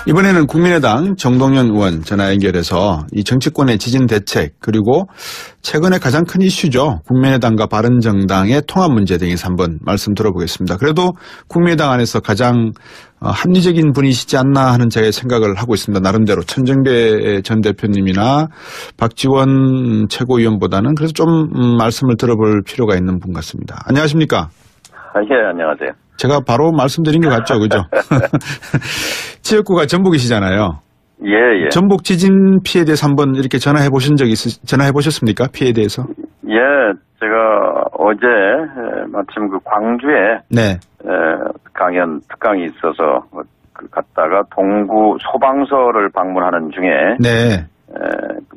이번에는 국민의당 정동연 의원 전화 연결해서 이 정치권의 지진 대책 그리고 최근에 가장 큰 이슈죠. 국민의당과 바른정당의 통합 문제 등에서 한번 말씀 들어보겠습니다. 그래도 국민의당 안에서 가장 합리적인 분이시지 않나 하는 제 생각을 하고 있습니다. 나름대로 천정배 전 대표님이나 박지원 최고위원보다는 그래서 좀 말씀을 들어볼 필요가 있는 분 같습니다. 안녕하십니까? 예, 안녕하세요. 제가 바로 말씀드린 것 같죠, 그죠? 지역구가 전북이시잖아요. 예, 예. 전북 지진 피해에 대해서 한번 이렇게 전화해 보셨습니까? 피해에 대해서? 예, 제가 어제 마침 그 광주에 네. 강연 특강이 있어서 갔다가 동구 소방서를 방문하는 중에 네.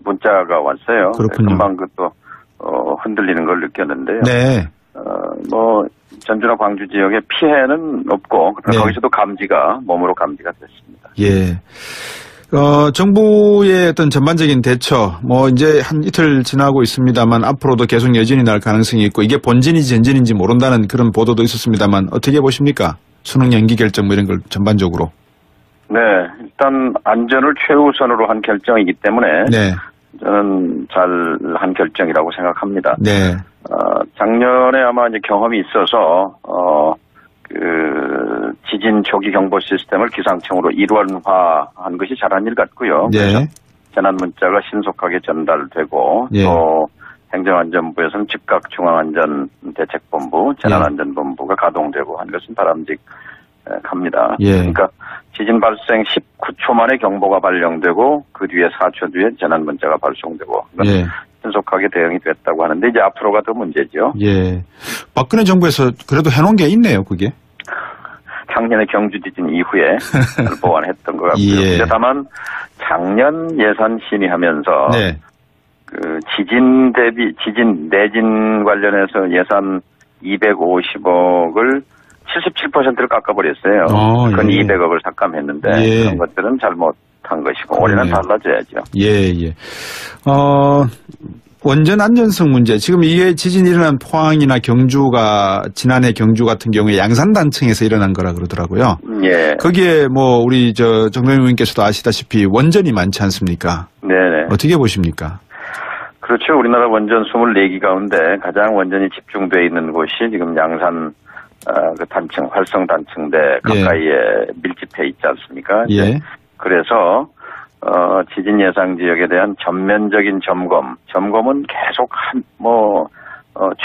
문자가 왔어요. 그렇군요. 금방 그또 흔들리는 걸 느꼈는데요. 네. 전주나 광주 지역에 피해는 없고 네. 거기서도 몸으로 감지가 됐습니다. 예. 정부의 어떤 전반적인 대처, 이제 한 이틀 지나고 있습니다만 앞으로도 계속 여진이 날 가능성이 있고 이게 본진인지 전진인지 모른다는 그런 보도도 있었습니다만 어떻게 보십니까? 수능 연기 결정 이런 걸 전반적으로. 네, 일단 안전을 최우선으로 한 결정이기 때문에 네. 저는 잘한 결정이라고 생각합니다. 네. 작년에 아마 이제 경험이 있어서 지진 조기 경보 시스템을 기상청으로 일원화한 것이 잘한 일 같고요. 네. 재난 문자가 신속하게 전달되고 예. 또 행정안전부에서는 즉각 중앙안전대책본부, 재난안전본부가 가동되고 한 것은 바람직합니다. 예. 그러니까 지진 발생 19초 만에 경보가 발령되고 그 뒤에 4초 뒤에 재난 문자가 발송되고 예. 신속하게 대응이 됐다고 하는데 이제 앞으로가 더 문제죠. 예. 박근혜 정부에서 그래도 해놓은 게 있네요, 그게. 작년에 경주 지진 이후에 보완했던 것 같고요. 예. 근데 다만 작년 예산 심의하면서 네. 지진 내진 관련해서 예산 250억을 77%를 깎아버렸어요. 그건 예. 200억을 삭감했는데 예. 그런 것들은 잘못한 것이고 올해는 달라져야죠. 예. 원전 안전성 문제. 지금 이게 지진이 일어난 포항이나 경주가 지난해 경주 같은 경우에 양산단층에서 일어난 거라 그러더라고요. 예. 거기에 우리 정동영 의원께서도 아시다시피 원전이 많지 않습니까? 네네. 어떻게 보십니까? 그렇죠. 우리나라 원전 24기 가운데 가장 원전이 집중되어 있는 곳이 지금 양산 그 단층, 활성 단층대 가까이에 밀집해 있지 않습니까? 예. 그래서 지진 예상 지역에 대한 전면적인 점검은 계속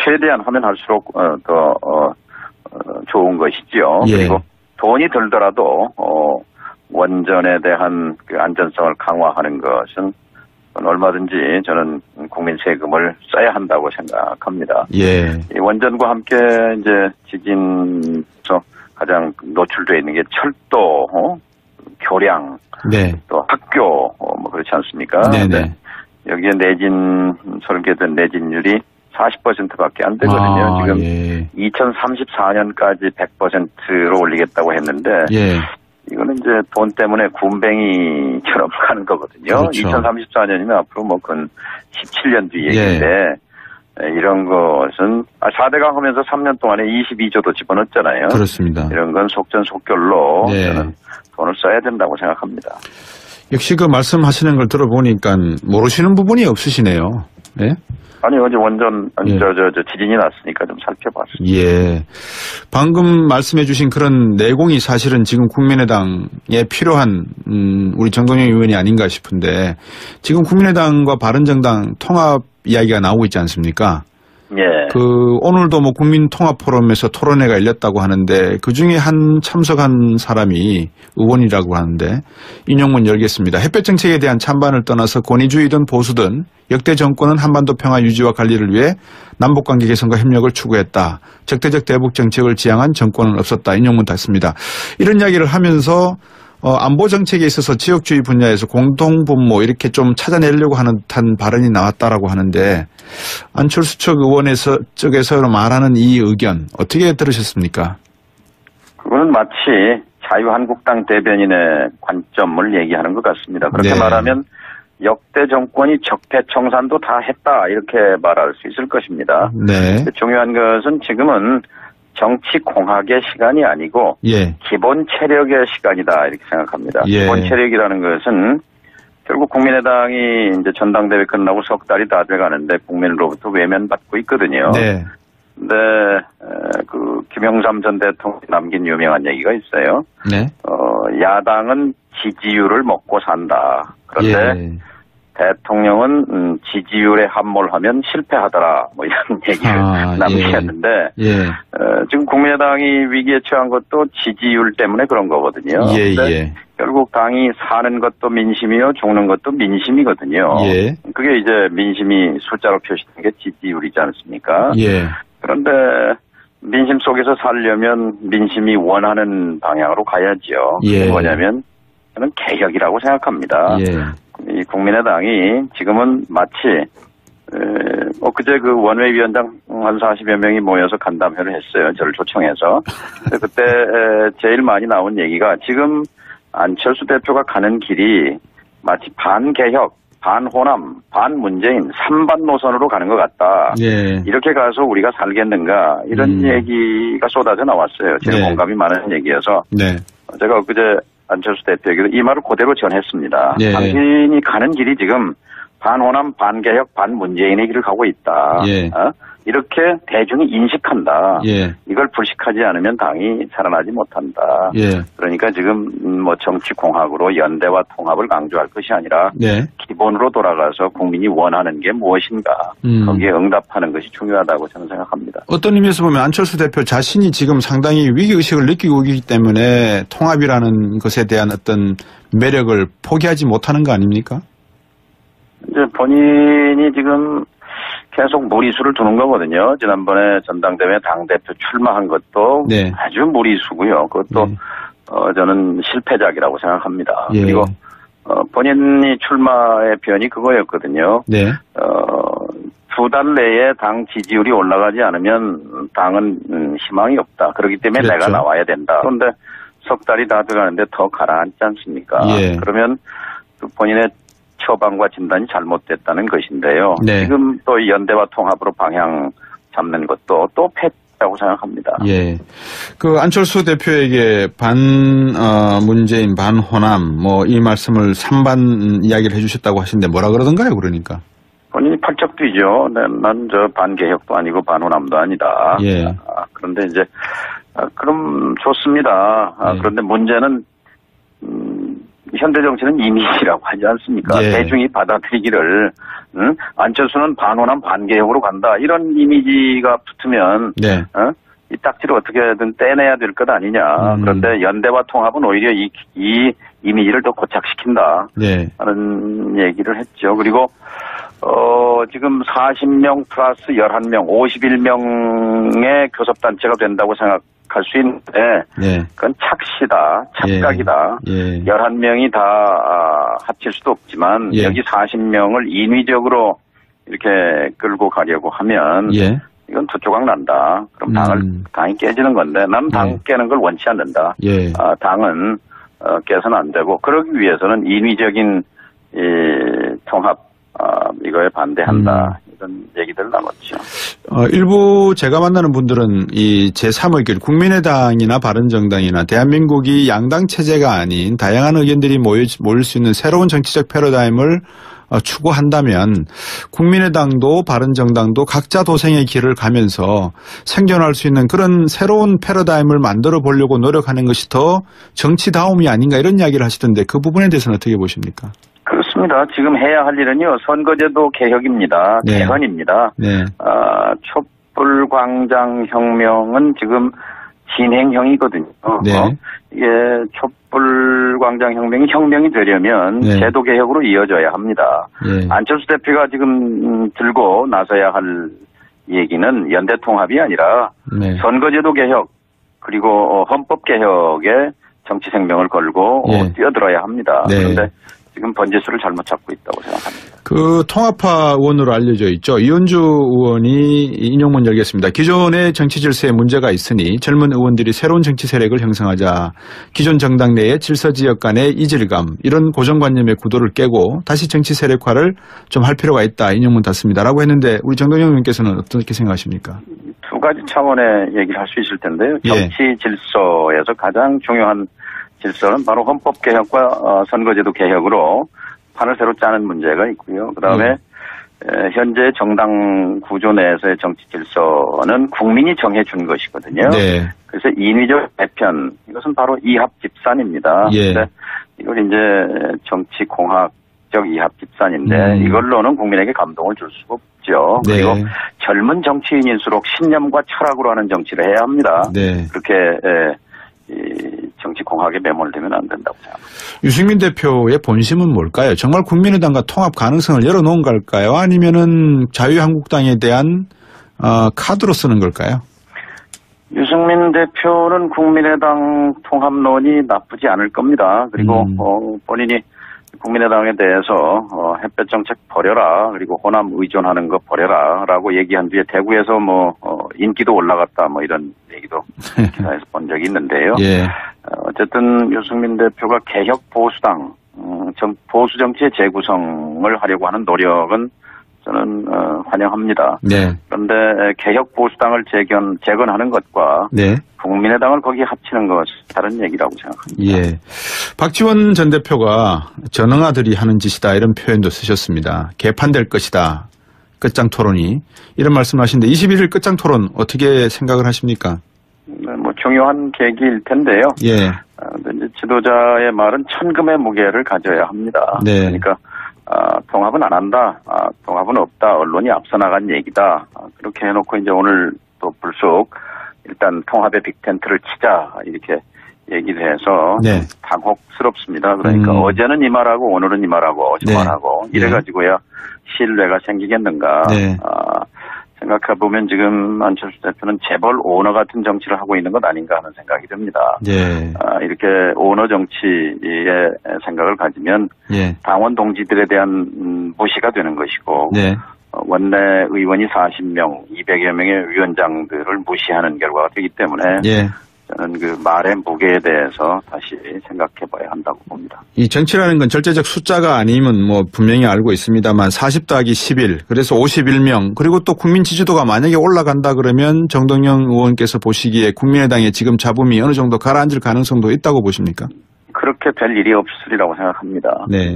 최대한 하면 할수록 더 좋은 것이지요. 예. 그리고 돈이 들더라도 원전에 대한 그 안전성을 강화하는 것은 얼마든지 저는 국민 세금을 써야 한다고 생각합니다. 예. 이 원전과 함께 이제 지진에서 가장 노출되어 있는 게 철도, 교량, 네. 또 학교, 그렇지 않습니까? 네네. 여기에 설계된 내진율이 40%밖에 안 되거든요. 지금 예. 2034년까지 100%로 올리겠다고 했는데, 예. 이거는 이제 돈 때문에 군뱅이처럼 가는 거거든요. 그렇죠. 2034년이면 앞으로 그건 17년 뒤 얘기인데, 이런 것은 4대강 하면서 3년 동안에 22조도 집어넣었잖아요. 그렇습니다. 이런 건 속전속결로 네. 저는 돈을 써야 된다고 생각합니다. 역시 그 말씀하시는 걸 들어보니까 모르시는 부분이 없으시네요. 예? 아니 어제 원전 지진이 났으니까 좀 살펴봤습니다. 예. 방금 말씀해 주신 그런 내공이 사실은 지금 국민의당에 필요한 우리 정동영 의원이 아닌가 싶은데 지금 국민의당과 바른정당 통합 이야기가 나오고 있지 않습니까? 예. 오늘도 국민통합포럼에서 토론회가 열렸다고 하는데 그중에 참석한 사람이 의원이라고 하는데 인용문 열겠습니다. 햇볕 정책에 대한 찬반을 떠나서 권위주의든 보수든 역대 정권은 한반도 평화 유지와 관리를 위해 남북관계 개선과 협력을 추구했다. 적대적 대북 정책을 지향한 정권은 없었다. 인용문 닫습니다. 이런 이야기를 하면서 안보 정책에 있어서 지역주의 분야에서 공동분모 이렇게 좀 찾아내려고 하는 듯한 발언이 나왔다라고 하는데 안철수 쪽에서 말하는 이 의견 어떻게 들으셨습니까? 그거는 마치 자유한국당 대변인의 관점을 얘기하는 것 같습니다. 그렇게 네. 말하면 역대 정권이 적폐청산도 다 했다 이렇게 말할 수 있을 것입니다. 네. 중요한 것은 지금은 정치 공학의 시간이 아니고 예. 기본 체력의 시간이다 이렇게 생각합니다. 예. 기본 체력이라는 것은 결국 국민의당이 이제 전당대회 끝나고 석 달이 다 돼가는데 국민으로부터 외면받고 있거든요. 네. 근데 그 김영삼 전 대통령이 남긴 유명한 얘기가 있어요. 네. 야당은 지지율을 먹고 산다. 그런데 예. 대통령은 지지율에 함몰하면 실패하더라. 뭐 이런 얘기를 남겼는데 예. 지금 국민의당이 위기에 처한 것도 지지율 때문에 그런 거거든요. 예. 근데 예. 결국 당이 사는 것도 민심이요, 죽는 것도 민심이거든요. 예. 그게 이제 민심이 숫자로 표시된 게 지지율이지 않습니까? 예. 그런데 민심 속에서 살려면 민심이 원하는 방향으로 가야죠. 예. 그게 뭐냐면 저는 개혁이라고 생각합니다. 예. 이 국민의당이 지금은 마치 그제 그 원외위원장 한 40여 명이 모여서 간담회를 했어요. 저를 초청해서. 그때 제일 많이 나온 얘기가 지금 안철수 대표가 가는 길이 마치 반개혁, 반호남, 반문재인 3반 노선으로 가는 것 같다. 예. 이렇게 가서 우리가 살겠는가 이런 얘기가 쏟아져 나왔어요. 제일 네. 공감이 많은 얘기여서 네. 제가 그제 안철수 대표에게도 이 말을 그대로 전했습니다. 예. 당신이 가는 길이 지금 반호남, 반개혁, 반문재인의 길을 가고 있다. 예. 이렇게 대중이 인식한다. 예. 이걸 불식하지 않으면 당이 살아나지 못한다. 예. 그러니까 지금 뭐 정치 공학으로 연대와 통합을 강조할 것이 아니라 네. 기본으로 돌아가서 국민이 원하는 게 무엇인가 거기에 응답하는 것이 중요하다고 저는 생각합니다. 어떤 의미에서 보면 안철수 대표 자신이 지금 상당히 위기의식을 느끼고 있기 때문에 통합이라는 것에 대한 어떤 매력을 포기하지 못하는 거 아닙니까? 이제 본인이 지금 계속 무리수를 두는 거거든요. 지난번에 전당대회 당대표 출마한 것도 네. 아주 무리수고요. 그것도 네. 저는 실패작이라고 생각합니다. 예. 그리고 본인이 출마의 변이 그거였거든요. 네. 2달 내에 당 지지율이 올라가지 않으면 당은 희망이 없다. 그렇기 때문에 그렇죠. 내가 나와야 된다. 그런데 석 달이 다 돼가는데 더 가라앉지 않습니까? 예. 그러면 그 본인의 처방과 진단이 잘못됐다는 것인데요. 네. 지금 또 연대와 통합으로 방향 잡는 것도 또 패라고 생각합니다. 예. 그 안철수 대표에게 문재인, 반 호남 뭐 이 말씀을 3반 이야기를 해주셨다고 하시는데 뭐라 그러던가요, 그러니까? 본인이 펄쩍 뛰죠. 난 저 반개혁도 아니고 반호남도 아니다. 예. 그런데 이제 그럼 좋습니다. 예. 그런데 문제는 현대 정치는 이미지라고 하지 않습니까? 예. 대중이 받아들이기를 안철수는 반호남 반개혁으로 간다. 이런 이미지가 붙으면 네. 이 딱지를 어떻게든 떼내야 될 것 아니냐. 그런데 연대와 통합은 오히려 이 이미지를 더 고착시킨다. 네. 하는 얘기를 했죠. 그리고 지금 40명 플러스 11명, 51명의 교섭단체가 된다고 생각할 수 있는데 네. 그건 착시다. 착각이다. 예. 11명이 다 합칠 수도 없지만 예. 여기 40명을 인위적으로 이렇게 끌고 가려고 하면 예. 이건 두 조각 난다. 그럼 당이 깨지는 건데 나는 당 깨는 걸 원치 않는다. 예. 당은 깨서는 안 되고 그러기 위해서는 인위적인 이 통합 이거에 반대한다. 이런 얘기들을 나눴죠. 일부 제가 만나는 분들은 이 제3의 국민의당이나 바른정당이나 대한민국이 양당 체제가 아닌 다양한 의견들이 모일 수 있는 새로운 정치적 패러다임을 추구한다면 국민의당도 바른정당도 각자 도생의 길을 가면서 생존할 수 있는 그런 새로운 패러다임을 만들어 보려고 노력하는 것이 더 정치다움이 아닌가 이런 이야기를 하시던데 그 부분에 대해서는 어떻게 보십니까? 그렇습니다. 지금 해야 할 일은요. 선거제도 개혁입니다. 네. 개헌입니다. 네. 촛불광장혁명은 지금 진행형이거든요. 네. 이게 촛불광장혁명이 혁명이 되려면 네. 제도 개혁으로 이어져야 합니다. 네. 안철수 대표가 지금 들고 나서야 할 얘기는 연대통합이 아니라 네. 선거제도 개혁 그리고 헌법 개혁에 정치 생명을 걸고 네. 뛰어들어야 합니다. 네. 그런데 지금 번지수를 잘못 잡고 있다고 생각합니다. 그 통합파 의원으로 알려져 있죠. 이현주 의원이 인용문 열겠습니다. 기존의 정치 질서에 문제가 있으니 젊은 의원들이 새로운 정치 세력을 형성하자. 기존 정당 내의 질서 지역 간의 이질감, 이런 고정관념의 구도를 깨고 다시 정치 세력화를 좀 할 필요가 있다. 인용문 닫습니다라고 했는데 우리 정동영 의원께서는 어떻게 생각하십니까? 두 가지 차원의 얘기를 할 수 있을 텐데요. 예. 정치 질서에서 가장 중요한 질서는 바로 헌법개혁과 선거제도 개혁으로 판을 새로 짜는 문제가 있고요. 그다음에 현재 정당 구조 내에서의 정치 질서는 국민이 정해준 것이거든요. 네. 그래서 인위적 개편, 이것은 바로 이합 집산입니다. 예. 근데 이걸 이제 정치 공학적 이합 집산인데 이걸로는 국민에게 감동을 줄 수가 없죠. 네. 그리고 젊은 정치인일수록 신념과 철학으로 하는 정치를 해야 합니다. 네. 그렇게 이 정치 공학에 매몰되면 안 된다고 생각합니다. 유승민 대표의 본심은 뭘까요? 정말 국민의당과 통합 가능성을 열어놓은 걸까요? 아니면은 자유한국당에 대한 카드로 쓰는 걸까요? 유승민 대표는 국민의당 통합론이 나쁘지 않을 겁니다. 그리고 본인이 국민의당에 대해서 햇볕 정책 버려라, 그리고 호남 의존하는 거 버려라라고 얘기한 뒤에 대구에서 인기도 올라갔다 이런 얘기도 기사에서 본 적이 있는데요. 예. 어쨌든 유승민 대표가 개혁 보수당, 보수 정치의 재구성을 하려고 하는 노력은 저는 환영합니다. 네. 그런데 개혁 보수당을 재건하는 것과 네. 국민의당을 거기에 합치는 것은 다른 얘기라고 생각합니다. 예. 박지원 전 대표가 전응아들이 하는 짓이다, 이런 표현도 쓰셨습니다. 개판될 것이다. 끝장 토론이. 이런 말씀하시는데 21일 끝장 토론 어떻게 생각을 하십니까? 중요한 계기일 텐데요. 예. 이제 지도자의 말은 천금의 무게를 가져야 합니다. 네. 그러니까 통합은 안 한다, 통합은 없다, 언론이 앞서 나간 얘기다. 그렇게 해놓고 이제 오늘 또 불쑥 일단 통합의 빅텐트를 치자 이렇게 얘기를 해서 네. 당혹스럽습니다. 그러니까 어제는 이 말하고 오늘은 이 말하고 저 네. 말하고 이래가지고야 신뢰가 생기겠는가. 네. 생각해보면 지금 안철수 대표는 재벌 오너 같은 정치를 하고 있는 것 아닌가 하는 생각이 듭니다. 예. 이렇게 오너 정치의 생각을 가지면 예. 당원 동지들에 대한 무시가 되는 것이고 네. 원내 의원이 40명, 200여 명의 위원장들을 무시하는 결과가 되기 때문에 예. 저는 그 말의 무게에 대해서 다시 생각해봐야 한다고 봅니다. 이 정치라는 건 절대적 숫자가 아니면 분명히 알고 있습니다만 40 더하기 11, 그래서 51명, 그리고 또 국민 지지도가 만약에 올라간다 그러면 정동영 의원께서 보시기에 국민의당의 지금 잡음이 어느 정도 가라앉을 가능성도 있다고 보십니까? 그렇게 별 일이 없으리라고 생각합니다. 네.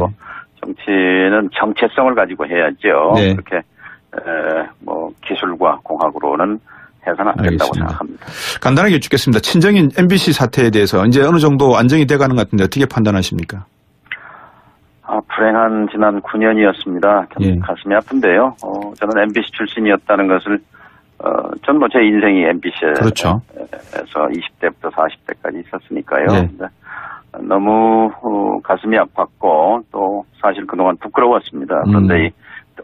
정치는 정체성을 가지고 해야죠. 네. 그렇게 기술과 공학으로는 해서는 안 된다고 알겠습니다. 생각합니다. 간단하게 여쭙겠습니다. 친정인 MBC 사태에 대해서 이제 어느 정도 안정이 돼가는 것 같은데 어떻게 판단하십니까? 불행한 지난 9년이었습니다. 예. 가슴이 아픈데요. 저는 MBC 출신이었다는 것을 전 제 인생이 MBC에서 그렇죠. 20대부터 40대까지 있었으니까요. 네. 근데 너무 가슴이 아팠고 또 사실 그동안 부끄러웠습니다. 그런데 이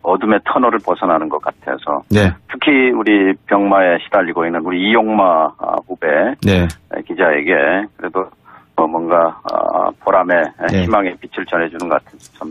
어둠의 터널을 벗어나는 것 같아서 네. 특히 우리 병마에 시달리고 있는 우리 이용마 후배 네. 기자에게 그래도 뭔가 보람의 네. 희망의 빛을 전해주는 것 같은 참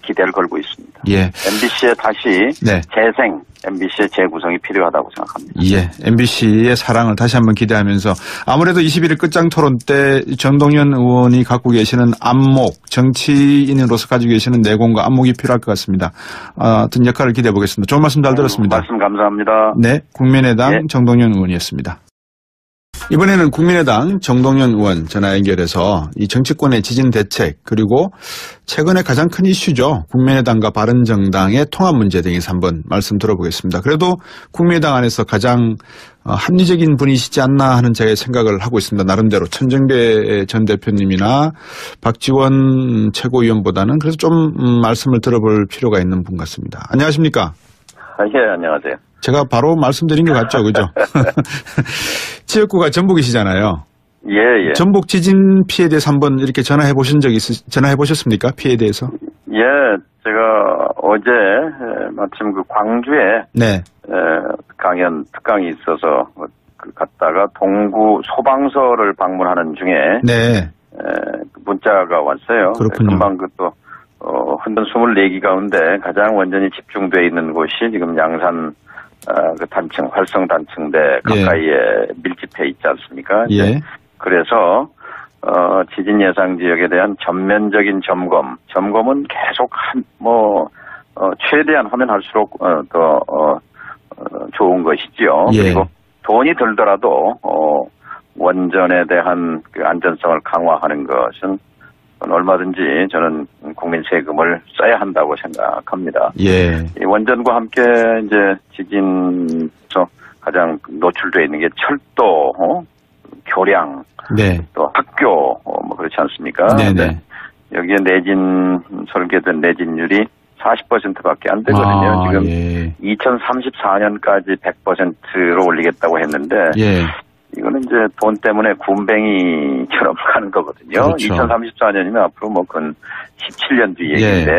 기대를 걸고 있습니다. 예. MBC의 다시 네. 재생, MBC의 재구성이 필요하다고 생각합니다. 예. MBC의 사랑을 다시 한번 기대하면서 아무래도 21일 끝장 토론 때 정동연 의원이 갖고 계시는 안목, 정치인으로서 가지고 계시는 내공과 안목이 필요할 것 같습니다. 어떤 역할을 기대해 보겠습니다. 좋은 말씀 잘 들었습니다. 말씀 감사합니다. 네. 국민의당 예. 정동연 의원이었습니다. 이번에는 국민의당 정동연 의원 전화 연결해서 이 정치권의 지진 대책 그리고 최근에 가장 큰 이슈죠. 국민의당과 바른정당의 통합 문제 등에서 한번 말씀 들어보겠습니다. 그래도 국민의당 안에서 가장 합리적인 분이시지 않나 하는 제 생각을 하고 있습니다. 나름대로 천정배 전 대표님이나 박지원 최고위원보다는 그래서 좀 말씀을 들어볼 필요가 있는 분 같습니다. 안녕하십니까? 예, 안녕하세요. 제가 바로 말씀드린 것 같죠, 그죠? 지역구가 전북이시잖아요. 예, 예. 전북 지진 피해에 대해서 한번 이렇게 전화해 보셨습니까? 피해에 대해서? 예, 제가 어제 마침 그 광주에 네. 강연 특강이 있어서 갔다가 동구 소방서를 방문하는 중에 네. 문자가 왔어요. 그렇군요. 금방 그또 흔든 24기 가운데 가장 원전이 집중되어 있는 곳이 지금 양산 그 단층, 활성 단층대 가까이에 밀집해 있지 않습니까? 예. 그래서 지진 예상 지역에 대한 전면적인 점검은 계속 최대한 하면 할수록 더 좋은 것이지요. 예. 그리고 돈이 들더라도 원전에 대한 그 안전성을 강화하는 것은 얼마든지 저는 국민 세금을 써야 한다고 생각합니다. 예. 이 원전과 함께 이제 지진에서 가장 노출되어 있는 게 철도, 교량, 네. 또 학교, 그렇지 않습니까? 네네. 네. 여기에 설계된 내진율이 40%밖에 안 되거든요. 지금 예. 2034년까지 100%로 올리겠다고 했는데, 예. 이거는 이제 돈 때문에 군뱅이처럼 가는 거거든요. 그렇죠. 2034년이면 앞으로 근 17년 뒤 얘기인데,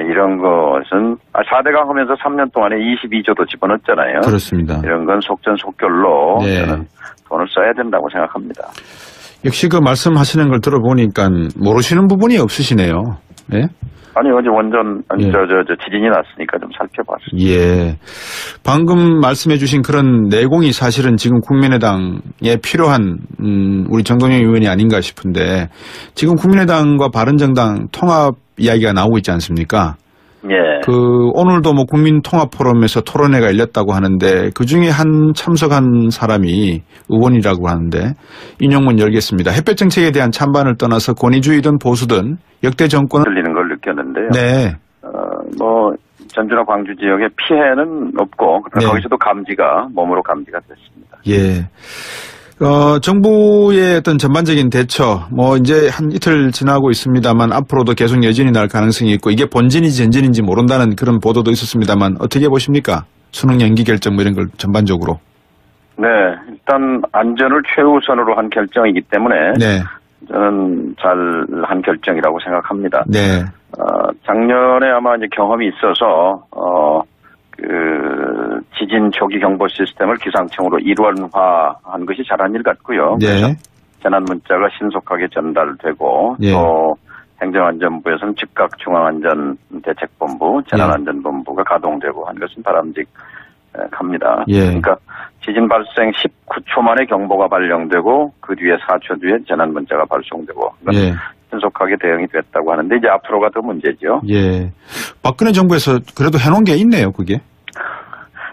이런 것은 4대강 하면서 3년 동안에 22조도 집어넣었잖아요. 그렇습니다. 이런 건 속전속결로 저는 돈을 써야 된다고 생각합니다. 역시 그 말씀하시는 걸 들어보니까 모르시는 부분이 없으시네요. 예? 아니 어제 원전 지진이 났으니까 좀 살펴봤습니다. 예. 방금 말씀해 주신 그런 내공이 사실은 지금 국민의당에 필요한 우리 정동영 의원이 아닌가 싶은데 지금 국민의당과 바른정당 통합 이야기가 나오고 있지 않습니까? 예. 오늘도 국민 통합 포럼에서 토론회가 열렸다고 하는데 그 중에 참석한 사람이 의원이라고 하는데 인용문 열겠습니다. 햇볕 정책에 대한 찬반을 떠나서 권위주의든 보수든 역대 정권은 들리는 걸 느꼈는데요. 네. 전주나 광주 지역에 피해는 없고 거기서도 몸으로 감지가 됐습니다. 예. 정부의 어떤 전반적인 대처, 이제 한 이틀 지나고 있습니다만 앞으로도 계속 여진이 날 가능성이 있고 이게 본진인지 전진인지 모른다는 그런 보도도 있었습니다만 어떻게 보십니까? 수능 연기 결정 이런 걸 전반적으로. 네. 일단 안전을 최우선으로 한 결정이기 때문에 저는 잘한 결정이라고 생각합니다. 네. 작년에 아마 이제 경험이 있어서 지진 조기 경보 시스템을 기상청으로 일원화한 것이 잘한 일 같고요. 그래서 재난 문자가 신속하게 전달되고 또 행정안전부에서는 즉각 중앙안전대책본부, 재난안전본부가 가동되고 한 것은 바람직합니다. 그러니까 지진 발생 19초 만에 경보가 발령되고 그 뒤에 4초 뒤에 재난 문자가 발송되고 신속하게 대응이 됐다고 하는데 이제 앞으로가 더 문제죠. 예. 박근혜 정부에서 그래도 해놓은 게 있네요, 그게.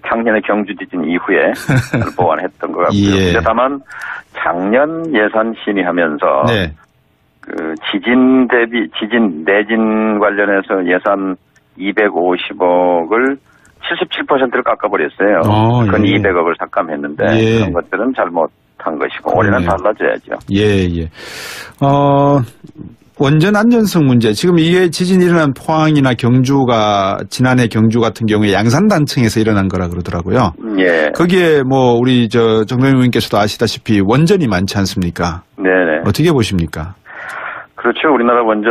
작년에 경주 지진 이후에 보완했던 것 같고요. 다만 작년 예산 심의하면서 내진 관련해서 예산 250억을 77%를 깎아버렸어요. 그건 200억을 삭감했는데 그런 것들은 잘못한 것이고 올해는 달라져야죠. 원전 안전성 문제. 지금 이게 지진이 일어난 포항이나 경주가 지난해 경주 같은 경우에 양산 단층에서 일어난 거라 그러더라고요. 거기에 우리 정동영 의원께서도 아시다시피 원전이 많지 않습니까? 네네. 어떻게 보십니까? 그렇죠. 우리나라 원전